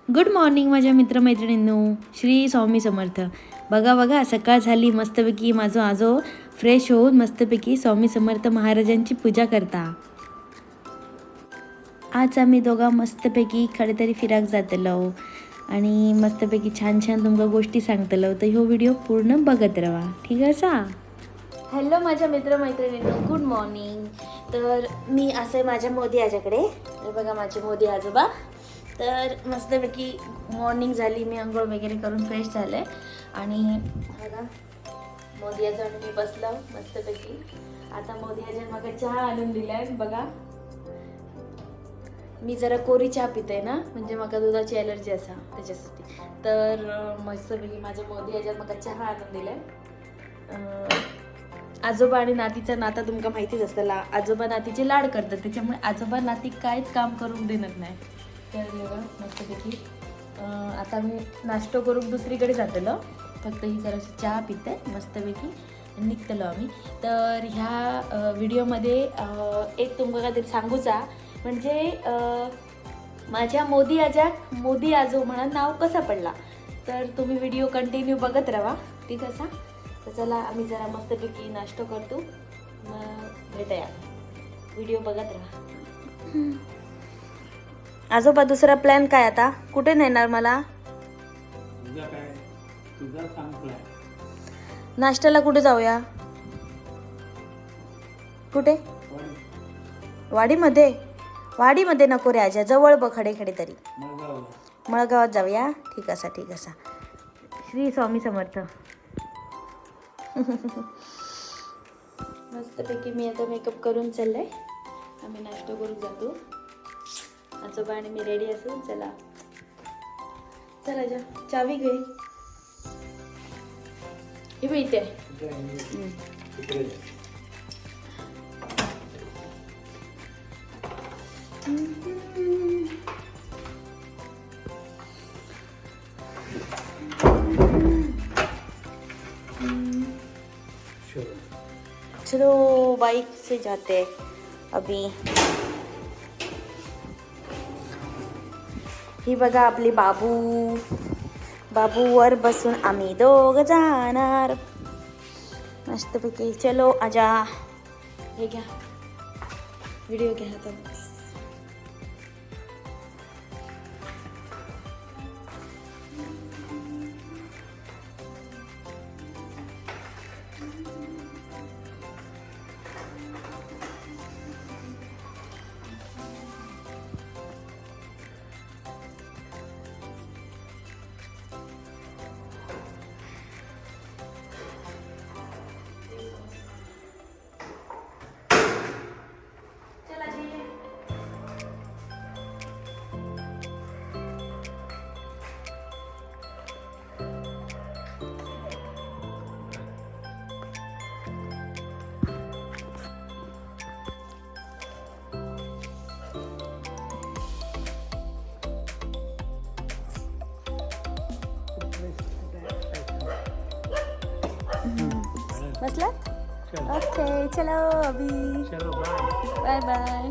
Good morning माझ्या मित्रमैत्रिणींनो. श्री स्वामी समर्थ. बघा बघा, सकाळ झाली मस्तपैकी. माझं आजो फ्रेश होऊन मस्तपैकी स्वामी समर्थ महाराजांची पूजा करता. आज आम्ही दोघा मस्तपैकी खडे तरी फिराक जातलो आणि मस्तपैकी छान छान तुमका गोष्टी सांगतलो. तर ह्यो व्हिडिओ पूर्ण बघत राहा, ठीक आहे सा. हॅलो माझ्या मित्रमैत्रिणींनो, गुड मॉर्निंग. तर मी असं माझ्या मोदी आजाकडे, हे बघा माझे मोदी आजोबा. तर मस्तपैकी मॉर्निंग झाली, मी आंघोळ वगैरे करून फ्रेश झाले आणि बघा मोदी आजा आणि मी बसलो मस्तपैकी. आता मोदी आजा मला चहा आणून दिलाय. बघा मी जरा कोरी चहा पिते ना, म्हणजे मला दुधाची ॲलर्जी असा त्याच्यासाठी. तर मस्तपैकी माझ्या मोदी आजा मला चहा आणून दिलाय. आजोबा आणि नातीचा नाता तुमका माहितीच असतं. आजोबा नातीचे लाड करतात, त्याच्यामुळे आजोबा नाती काहीच काम करून देणार नाही. तर बघा मस्तपैकी आता मी नाश्तो करून दुसरीकडे जातलो. फक्त ही जराशी चहा पिते मस्तपैकी निघतलो आम्ही. तर ह्या व्हिडिओमध्ये एक तुमका काहीतरी सांगूचा, म्हणजे माझ्या मोदी आजो म्हणून नाव कसा पडला. तर तुम्ही व्हिडिओ कंटिन्यू बघत राहा, ठीक आहे. तर चला आम्ही जरा मस्तपैकी नाश्तो करतो, मग भेटूया. व्हिडिओ बघत राहा. आजोबा दुसरा प्लॅन काय आता? कुठे नेणार मला? नाश्त्याला कुठे जाऊया? कुठे? वाडीमध्ये नको रे आजा, जवळ बघ खडे तरी. मळगावात जाऊया, ठीक असा ठीक असा. श्री स्वामी समर्थ. मस्तपैकी मी आता मेकअप करून चाललंय. आम्ही नाश्ता करून जातो. आजोबा आणि मी रेडी असू. चला जा, चावी घे. हे बघ इथे. चलो बाइक से जाते अभी. ही बघा आपली बाबूवर बसून आम्ही दोघ जाणार मस्तपैकी. चलो आजा. हे घ्या व्हिडिओ घ्या आता. बसलात? ओके चलो अभी. Bye bye.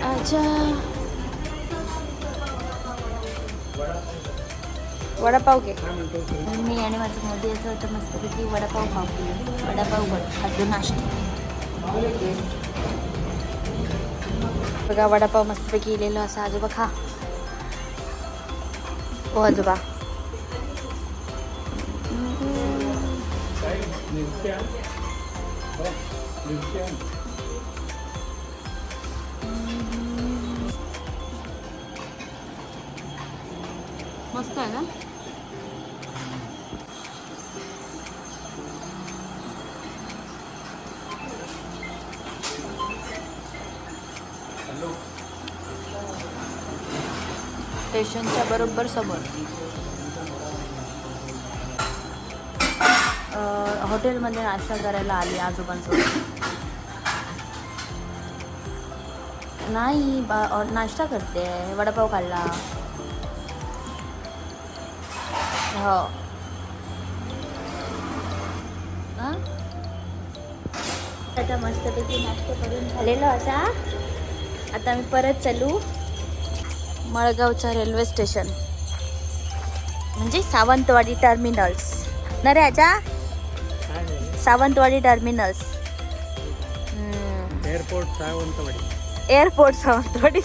आजा वडापाव घे. मी आणि माझं मोदी यायचं होतं मस्तपैकी वडापाव खाऊ. वडापाव खातो नाश्ता. बघा वडापाव मस्तपैकी इलेलो असा. आजोबा खा. ओ आजोबा. मस्त आहे ना. स्टेशनच्या बरोबर समोर हॉटेलमध्ये नाश्ता करायला आली आजोबांसोबत. नाही नाश्ता करते. वडापाव खाल्ला. हो आता मस्तपैकी नाश्ता करून झालेलो असा. आता आम्ही परत चालू मळगावच्या रेल्वे स्टेशन म्हणजे सावंतवाडी टर्मिनल्स ना रे आजा. Sawantwadi terminals. Airport Sawantwadi. Airport Sawantwadi.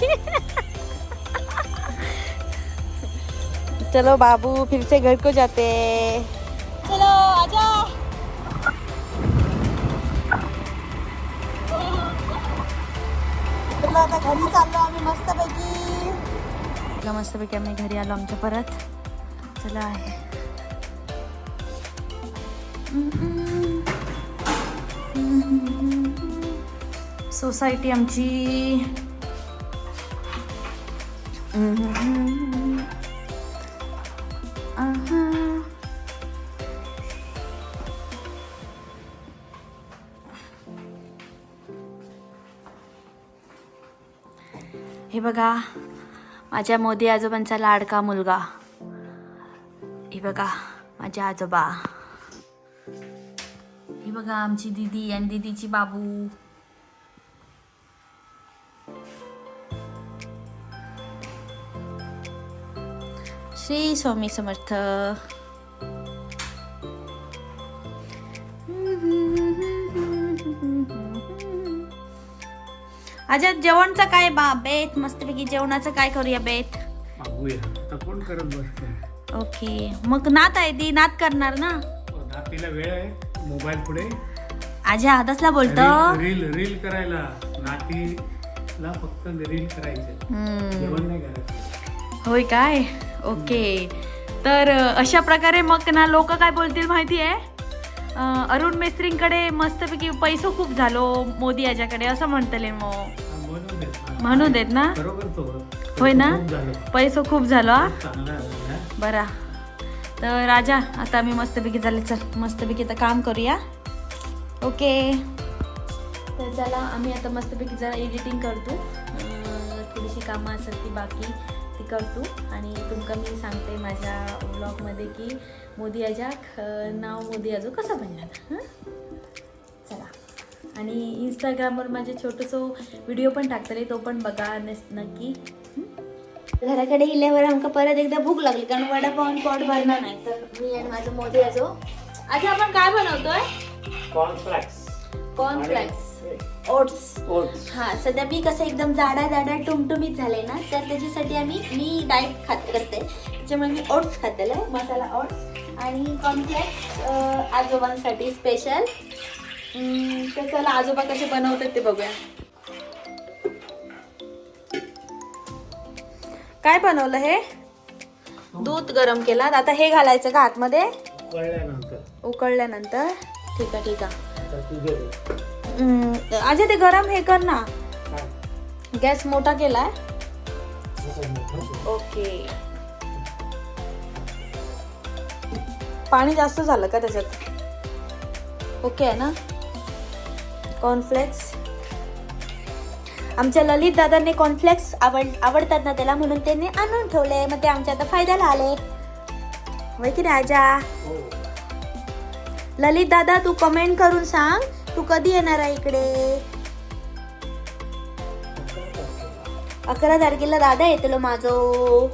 चलो बाबू फिर से घर को जाते. चलो आजा. चला आता घरी चाललो आम्ही मस्तपैकी आम्ही घरी आलो आमच्या परत. चला आहे सोसायटी आमची. हे बघा माझ्या मोदी आजोबांचा लाडका मुलगा. हे बघा माझे आजोबा. हे बघा आमची दीदी आणि दीदीची बाबू. श्री स्वामी समर्थ. आज जेवणचं काय बेत मस्तपैकी जेवणाचं काय करूया बेत. आता कोण करत बसते. ओके मग नात आहे ती नात करणार ना. नातीला वेळ आहे मोबाईल पुढे. आजी हादसला बोलतो रील करायला. नातीला फक्त रील करायचं जेवण नाही करायचं. होय काय. ओके तर अशा प्रकारे मग ना लोक काय बोलतील माहिती आहे. अरुण मेस्त्रींकडे मस्तपैकी पैसो खूप झालो मोदी याच्याकडे असं म्हणतले. मग म्हणू देत ना. होय ना पैसो खूप झालो. बरा तर राजा आता आम्ही मस्तपैकी झाले. चल मस्तपैकी आता काम करूया. ओके तर चला आम्ही आता मस्तपैकी जरा एडिटिंग करतो. थोडीशी कामं असतात ती बाकी ती करतो आणि तुमका मी सांगते माझ्या व्लॉगमध्ये की मोदी अजाक नाव मोदी आजो कसं बनला. चला आणि इंस्टाग्रामवर माझे छोटंसं व्हिडिओ पण टाकतले तो पण बघा नक्की. घराकडे गेल्यावर आमका परत एकदा भूक लागली कारण वडापाव पोट भरणार नाही. तर मी आणि माझं मोदी आजो आज आपण काय बनवतोय. Cornflakes oats. हा सध्या मी कसं एकदम जाडा टुमटुमीत झाले ना तर त्याच्यासाठी मी डाएट करते त्याच्यामुळे मी ओट्स खाते मसाला ओट्स आणि कॉर्नफ्लेक्स आजोबांसाठी स्पेशल. तर चला आजोबा कसे बनवतात ते बघूया. काय बनवलं हे. दूध गरम केला आता हे घालायचं का आतमध्ये उकळल्यानंतर. ठीक आहे आज ते गरम हे कर ना. गॅस मोठा केलाय. ओके पाणी जास्त झालं का त्याच्यात. ओके आहे ना. कॉर्नफ्लेक्स आमच्या ललित दादांनी कॉर्नफ्लेक्स आवडतात ना त्याला म्हणून त्यांनी आणून ठेवले. मग ते आमच्या आता फायद्याला आले होय की नाही आजा. ललित दादा तू कमेंट करून सांग तू कधी येणार आहे इकडे. 11 तारखेला दादा येतलो माझो.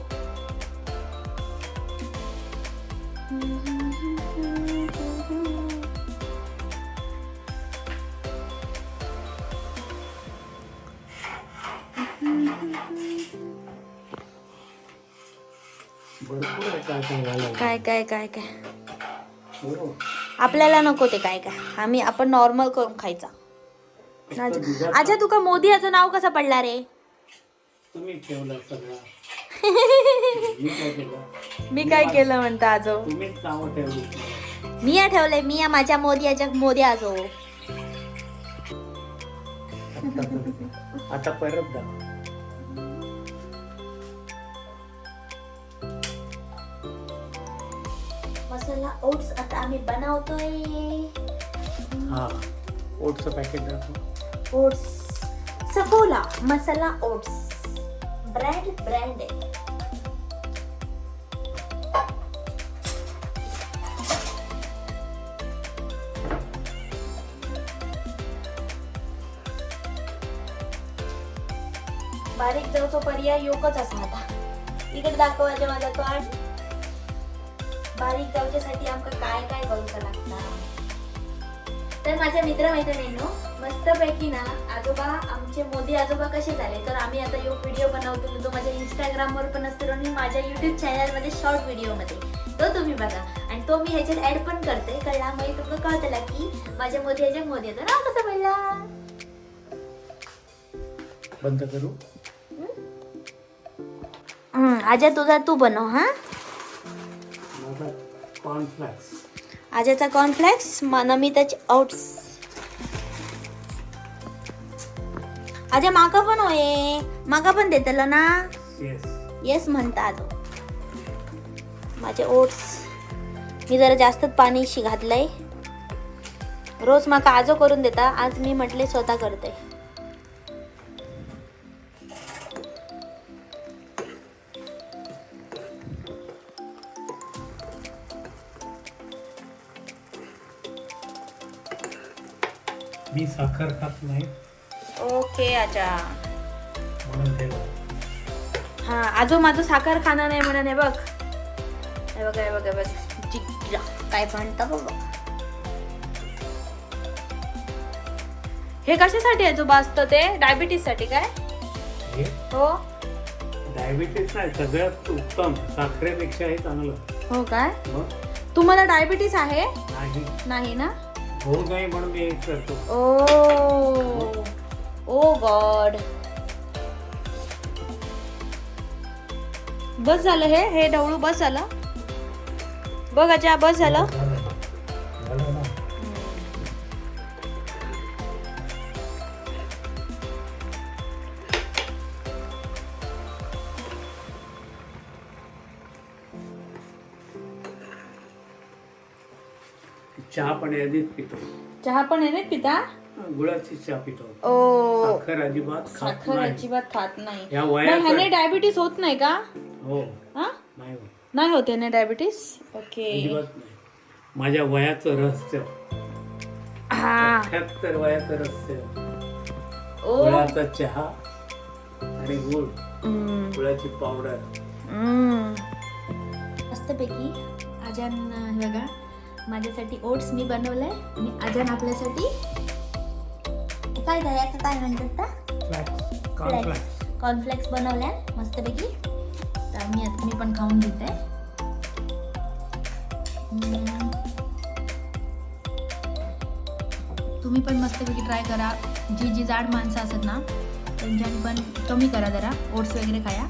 काय काय काय काय आपल्याला नको ते काय काय आपण नॉर्मल करून खायचा. आजा तुका मोदी याचं नाव कसं पडला रे. तुम्ही ठेवलं सगळं. मी काय केलं म्हणता आजो. तुम्हीच नाव ठेवली. मी ठेवलंय मी माझ्या मोदी याच्या मोदी आजो. आता परत जा. मसाला ओट्स आता आम्ही बनवतोय. हा ओट्सचं पॅकेट दाखव. ओट्स सफोला मसाला ओट्स ब्रँड आहे. बारीक जाऊचो पर्याय योकच असा आता. इकडे दाखवायचे माझा तोंड. बारीक जाऊच्यासाठी आमका काय काय करूचा लागता. तर माझ्या मित्रमैत्रिणींनो मस्तपैकी ना आजोबा आमचे मोदी आजोबा कसे झाले तर आम्ही आता एक व्हिडिओ बनवतो जो माझ्या इंस्टाग्रामवर पण असतो आणि माझ्या यूट्यूब चॅनलमध्ये शॉर्ट व्हिडिओमध्ये तो तुम्ही बघा आणि तो मी ह्याच्यात ऍड पण करते. कळला मग तुम्हाला कळतला की माझ्या मोदी ह्याच्या मोदी येतो ना कसं म्हणला. बंद करू. आजा तुझा तू बनव. हा माझा कॉर्नफ्लेक्स. आजाचा कॉर्नफ्लेक्स नमिताचे ओट्स. आजा माका पण होय माका पण देतलो ना. येस. येस म्हणता आजो. माझे ओट्स मी जरा जास्तच पाणी घातलंय. रोज माका आजो करून देता. आज मी म्हटले स्वतः करते. मी साखर खात नाही ओके आजा. म्हणून ठेवा. हा आजो माझं साखर खाणं नाही म्हणून हे बघ. हे बघ हे बघ हे बघ जिग्रा काय म्हणता बघ. हे कशासाठी आजोबा असतं ते डायबिटीस साठी काय. हे हो डायबिटीस नाही सगळ्यात उत्तम. साखरेपेक्षा हे चांगलं. हो काय. मग तुम्हाला डायबिटीस आहे नाही नाही ना. हो नाही म्हणून मी हे करतो. ओ ओ गॉड. बस झालं हे ढवळू बस झालं. बघ आजा बस झालं. झालं ना. चहा पण आधीच पितो. चहा पण आहे ना पिता. गुळाची चहा पितो. ओ साखर अजिबात खात साखर नाही. अजिबात खात नाही. या मग वयात ह्याने डायबिटीस होत नाही का. हो हा नाही होत. नाही होत ह्याने डायबिटीस. ओके. अजिबात नाही. माझ्या वयाचं रहस्य. हा 78 वयाचं रहस्य. ओ गुळाचा चहा आणि गुळ. हम्म. गुळाची पावडर. मस्तपैकी आजान हे बघा माझ्यासाठी ओट्स मी बनवलंय आणि आजान आपल्यासाठी काय काय म्हणतात कॉर्नफ्लेक्स बनवल्या मस्तपैकी. तर मी पण खाऊन घेते. तुम्ही पण मस्तपैकी ट्राय करा. जी जाड माणसं असतात ना त्यांच्यानी पण कमी करा जरा ओट्स वगैरे खाया.